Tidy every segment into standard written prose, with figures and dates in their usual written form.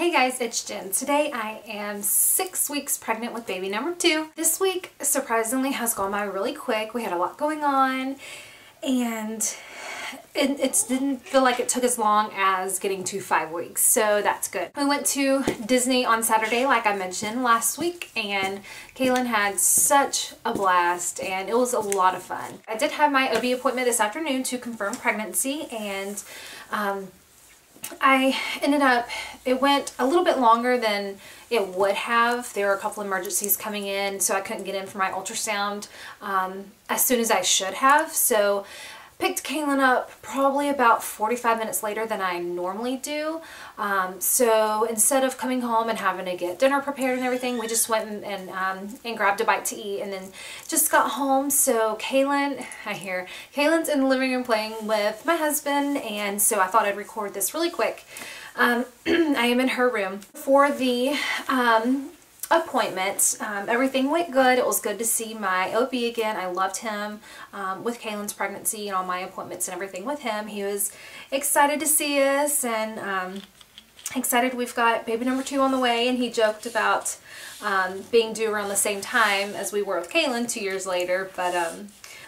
Hey guys, it's Jen. Today I am 6 weeks pregnant with baby number 2. This week surprisingly has gone by really quick. We had a lot going on and it didn't feel like it took as long as getting to 5 weeks, so that's good. We went to Disney on Saturday like I mentioned last week, and Kaelyn had such a blast and it was a lot of fun. I did have my OB appointment this afternoon to confirm pregnancy, and I ended up, it went a little bit longer than it would have. There were a couple emergencies coming in, so I couldn't get in for my ultrasound as soon as I should have. So picked Kaelyn up probably about 45 minutes later than I normally do. So instead of coming home and having to get dinner prepared and everything, we just went and grabbed a bite to eat and then just got home. So Kaelyn, Kaelyn's in the living room playing with my husband, and so I thought I'd record this really quick. I am in her room. For the appointment, everything went good. It was good to see my OB again. I loved him with Kaelyn's pregnancy and all my appointments and everything with him. He was excited to see us and excited we've got baby number 2 on the way, and he joked about being due around the same time as we were with Kaelyn 2 years later, but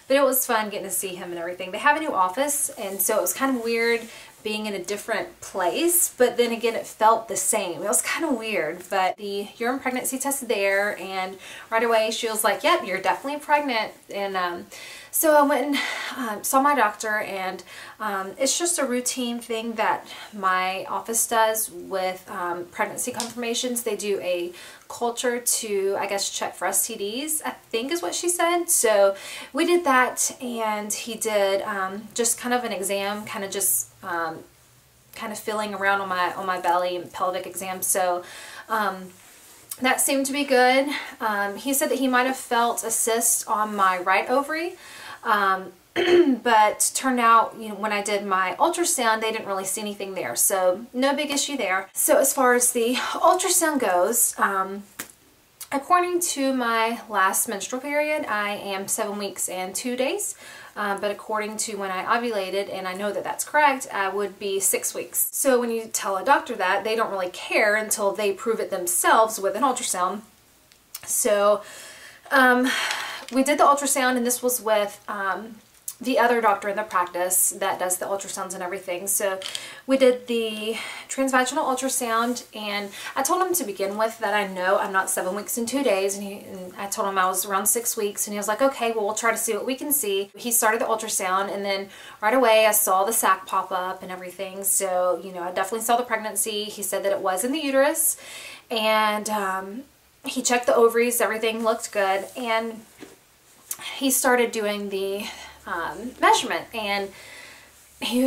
it was fun getting to see him and everything. They have a new office, and so it was kind of weird being in a different place, but then again it felt the same. It was kind of weird, but the urine pregnancy test there, and right away she was like, yep, you're definitely pregnant. And so I went and saw my doctor, and it's just a routine thing that my office does with pregnancy confirmations. They do a culture to, I guess, check for STDs, I think is what she said. So we did that, and he did just kind of an exam, kind of just kind of feeling around on my belly and pelvic exam. So that seemed to be good. He said that he might have felt a cyst on my right ovary, but turned out, you know, when I did my ultrasound, they didn't really see anything there, so no big issue there. So as far as the ultrasound goes, according to my last menstrual period, I am 7 weeks and 2 days. But according to when I ovulated, and I know that that's correct, I would be 6 weeks. So when you tell a doctor that, they don't really care until they prove it themselves with an ultrasound. So we did the ultrasound, and this was with the other doctor in the practice that does the ultrasounds and everything. So we did the transvaginal ultrasound, and I told him to begin with that I know I'm not 7 weeks and 2 days, and I told him I was around 6 weeks, and he was like, okay, well, we'll try to see what we can see. He started the ultrasound, and then right away I saw the sac pop up and everything. So, you know, I definitely saw the pregnancy. He said that it was in the uterus, and he checked the ovaries, everything looked good, and he started doing the measurement, and he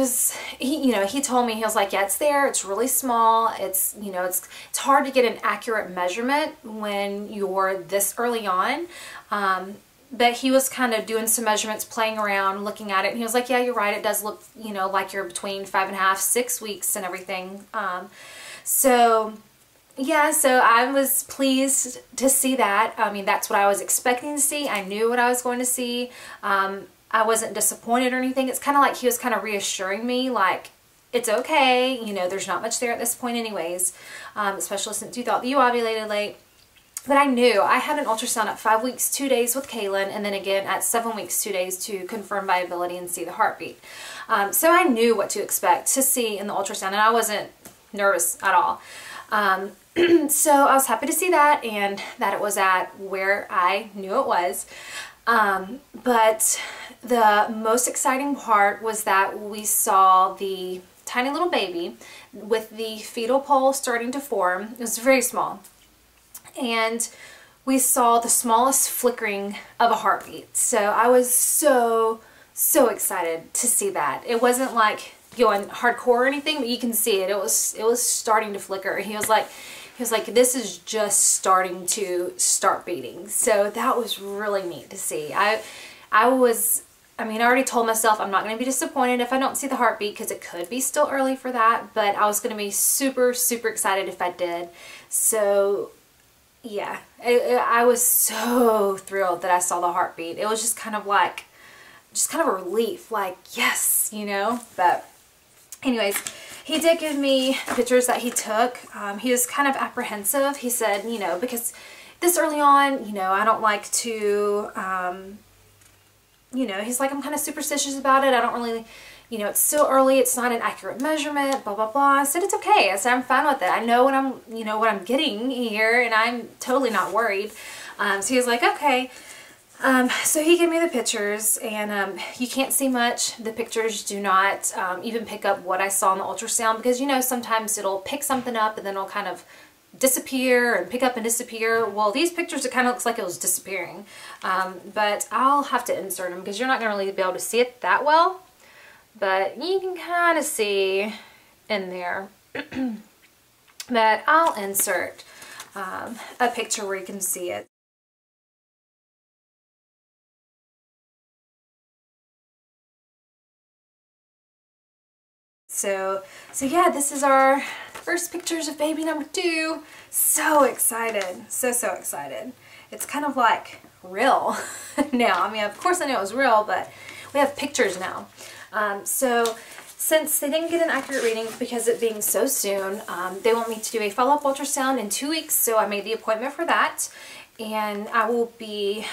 told me, he was like, yeah, it's there, it's really small, it's, you know, it's hard to get an accurate measurement when you're this early on, but he was kind of doing some measurements, playing around, looking at it, and he was like, yeah, you're right, it does look, you know, like you're between 5.5, 6 weeks and everything. So yeah, so I was pleased to see that. I mean, that's what I was expecting to see. I knew what I was going to see. I wasn't disappointed or anything. It's kind of like he was kind of reassuring me, like, it's okay, you know, there's not much there at this point anyways, especially since you thought that you ovulated late. But I knew I had an ultrasound at 5 weeks, 2 days with Kaelyn, and then again at 7 weeks, 2 days to confirm viability and see the heartbeat. So I knew what to expect to see in the ultrasound, and I wasn't nervous at all. So I was happy to see that, and that it was at where I knew it was. But the most exciting part was that we saw the tiny little baby with the fetal pole starting to form. It was very small. And we saw the smallest flickering of a heartbeat. So I was so excited to see that. It wasn't like going hardcore or anything, but you can see it. It was starting to flicker. He was like, this is just starting to start beating. So that was really neat to see. I mean, I already told myself I'm not going to be disappointed if I don't see the heartbeat, because it could be still early for that, but I was going to be super excited if I did. So yeah, I was so thrilled that I saw the heartbeat. It was just kind of a relief, like, yes, you know. But anyways, he did give me pictures that he took. He was kind of apprehensive. He said, you know, because this early on, you know, I don't like to, you know, he's like, I'm kind of superstitious about it. I don't really, you know, it's still early. It's not an accurate measurement, blah, blah, blah. I said, it's okay. I said, I'm fine with it. I know what I'm, you know, what I'm getting here, and I'm totally not worried. So he was like, okay. So he gave me the pictures, and you can't see much. The pictures do not even pick up what I saw in the ultrasound, because, you know, sometimes it'll pick something up and then it'll kind of disappear and pick up and disappear. Well, these pictures, it kind of looks like it was disappearing. But I'll have to insert them because you're not going to really be able to see it that well. But you can kind of see in there. But I'll insert a picture where you can see it. So yeah, this is our first pictures of baby number 2. So excited. So excited. It's kind of like real now. I mean, of course I know it was real, but we have pictures now. So since they didn't get an accurate reading because it being so soon, they want me to do a follow-up ultrasound in 2 weeks. So I made the appointment for that. And I will be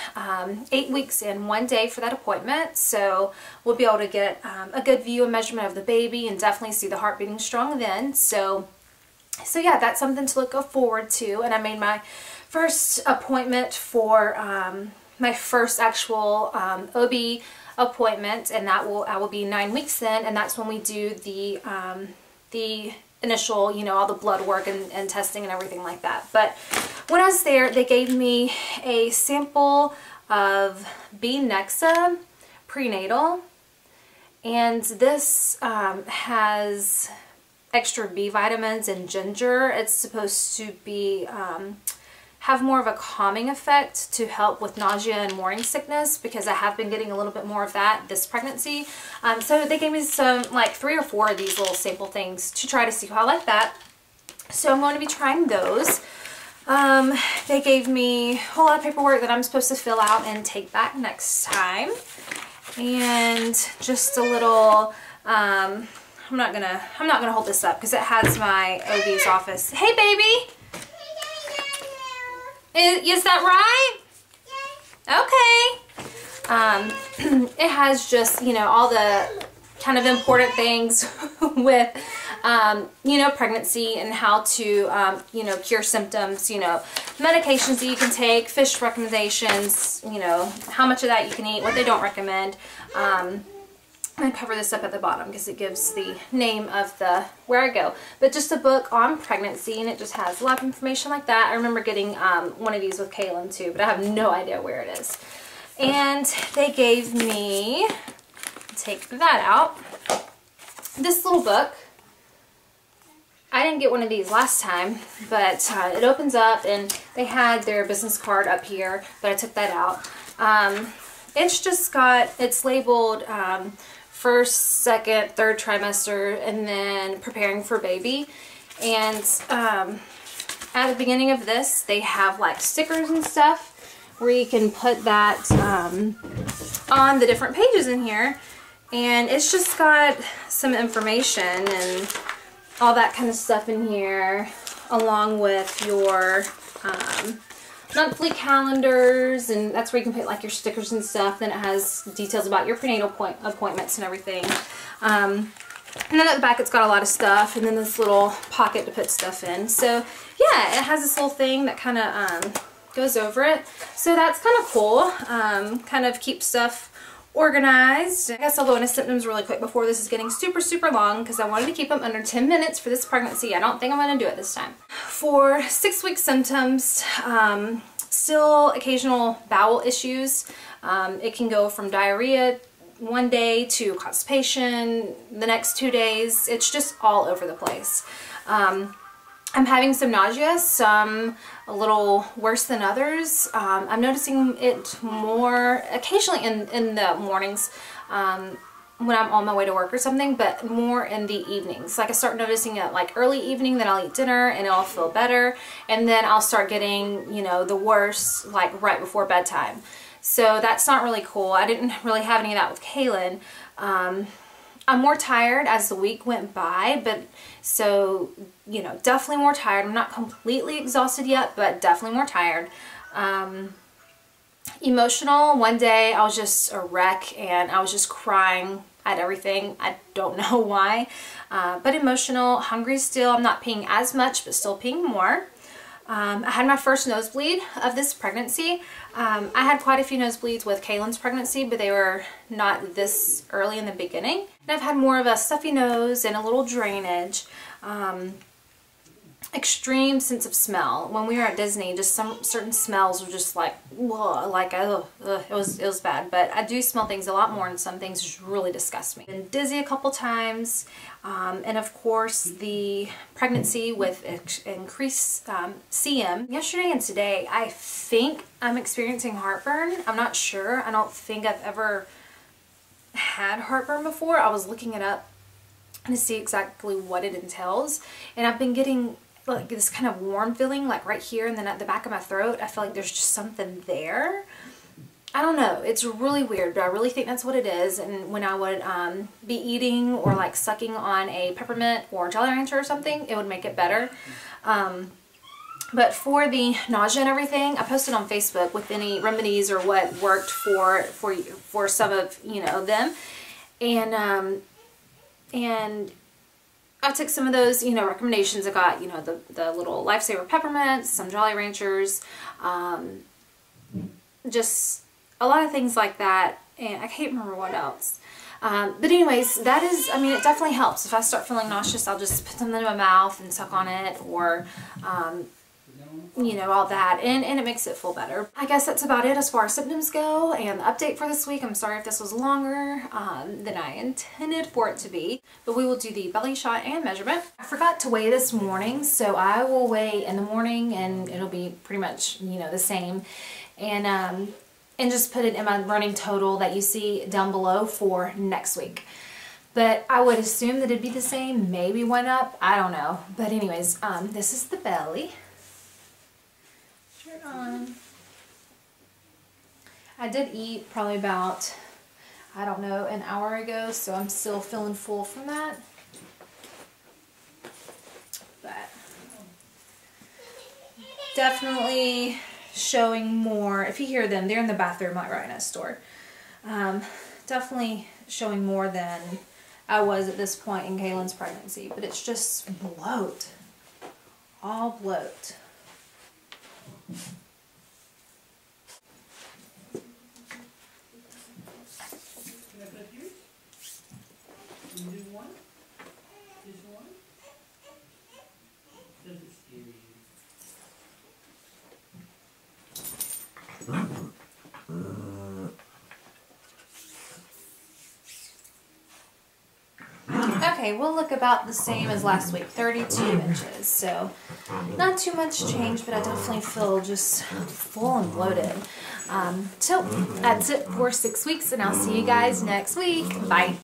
8 weeks in 1 day for that appointment, so we'll be able to get a good view and measurement of the baby and definitely see the heart beating strong then. So yeah, that's something to look forward to. And I made my first appointment for my first actual OB appointment, and I will be 9 weeks then, and that's when we do the initial, you know, all the blood work and testing and everything like that. But when I was there, they gave me a sample of B-Nexa prenatal, and this has extra B vitamins and ginger. It's supposed to be have more of a calming effect to help with nausea and morning sickness, because I have been getting a little bit more of that this pregnancy. So they gave me some, like 3 or 4 of these little sample things to try to see how I like that. So I'm going to be trying those. They gave me a whole lot of paperwork that I'm supposed to fill out and take back next time. And just a little, I'm not gonna hold this up because it has my OB's office. Hey baby! Is that right? Okay. It has just, you know, all the kind of important things with, you know, pregnancy and how to, you know, cure symptoms, you know, medications that you can take, fish recommendations, you know, how much of that you can eat, what they don't recommend. I'm going to cover this up at the bottom because it gives the name of where I go. But just a book on pregnancy, and it just has a lot of information like that. I remember getting one of these with Kaelyn too, but I have no idea where it is. And they gave me, take that out, this little book. I didn't get one of these last time, but it opens up and they had their business card up here, but I took that out. It's just got, it's labeled first, second, third trimester, and then preparing for baby. And at the beginning of this, they have like stickers and stuff where you can put that on the different pages in here. And it's just got some information and all that kind of stuff in here, along with your monthly calendars, and that's where you can put like your stickers and stuff. Then it has details about your prenatal appointments and everything. And then at the back it's got a lot of stuff, and then this little pocket to put stuff in. So yeah, it has this little thing that kind of goes over it. So that's kind of cool. Kind of keeps stuff organized. I guess I'll go into symptoms really quick before this is getting super long, because I wanted to keep them under 10 minutes for this pregnancy. I don't think I'm going to do it this time. For 6-week symptoms, still occasional bowel issues. It can go from diarrhea one day to constipation the next 2 days. It's just all over the place. I'm having some nausea, some a little worse than others. I'm noticing it more occasionally in the mornings when I'm on my way to work or something, but more in the evenings. Like I start noticing it like early evening, then I'll eat dinner and it'll feel better, and then I'll start getting, you know, the worst like right before bedtime. So that's not really cool. I didn't really have any of that with Kaelyn. I'm more tired as the week went by, but so, you know, definitely more tired. I'm not completely exhausted yet, but definitely more tired. Emotional, one day I was just a wreck and I was just crying at everything. I don't know why, but emotional, hungry still. I'm not peeing as much, but still peeing more. I had my first nosebleed of this pregnancy. I had quite a few nosebleeds with Kaelyn's pregnancy, but they were not this early in the beginning. And I've had more of a stuffy nose and a little drainage. Extreme sense of smell. When we were at Disney, just some certain smells were just like, whoa, like, ugh, it was bad. But I do smell things a lot more, and some things just really disgust me. Been dizzy a couple times, and of course the pregnancy with increased CM. Yesterday and today, I think I'm experiencing heartburn. I'm not sure. I don't think I've ever had heartburn before. I was looking it up to see exactly what it entails, and I've been getting like this kind of warm feeling like right here, and then at the back of my throat I feel like there's just something there. I don't know, it's really weird, but I really think that's what it is. And when I would be eating or like sucking on a peppermint or Jolly Rancher or something, it would make it better. But for the nausea and everything, I posted on Facebook with any remedies or what worked for some of, you know, them, and I took some of those, you know, recommendations. I got, you know, the little Lifesaver peppermints, some Jolly Ranchers, just a lot of things like that, and I can't remember what else. But anyways, that is, I mean, it definitely helps. If I start feeling nauseous, I'll just put something in my mouth and suck on it, or you know, all that, and it makes it feel better. I guess that's about it as far as symptoms go and the update for this week. I'm sorry if this was longer than I intended for it to be, but we will do the belly shot and measurement. I forgot to weigh this morning, so I will weigh in the morning and it'll be pretty much, you know, the same, and just put it in my running total that you see down below for next week. But I would assume that it'd be the same, maybe went up, I don't know. But anyways, this is the belly. I did eat probably about, I don't know, an hour ago, so I'm still feeling full from that. But definitely showing more. If you hear them, they're in the bathroom right next door. Definitely showing more than I was at this point in Kaelyn's pregnancy, but it's just bloat. All bloat. Okay, we'll look about the same as last week, 32 inches. So not too much change, but I definitely feel just full and bloated. So that's it for 6 weeks, and I'll see you guys next week. Bye.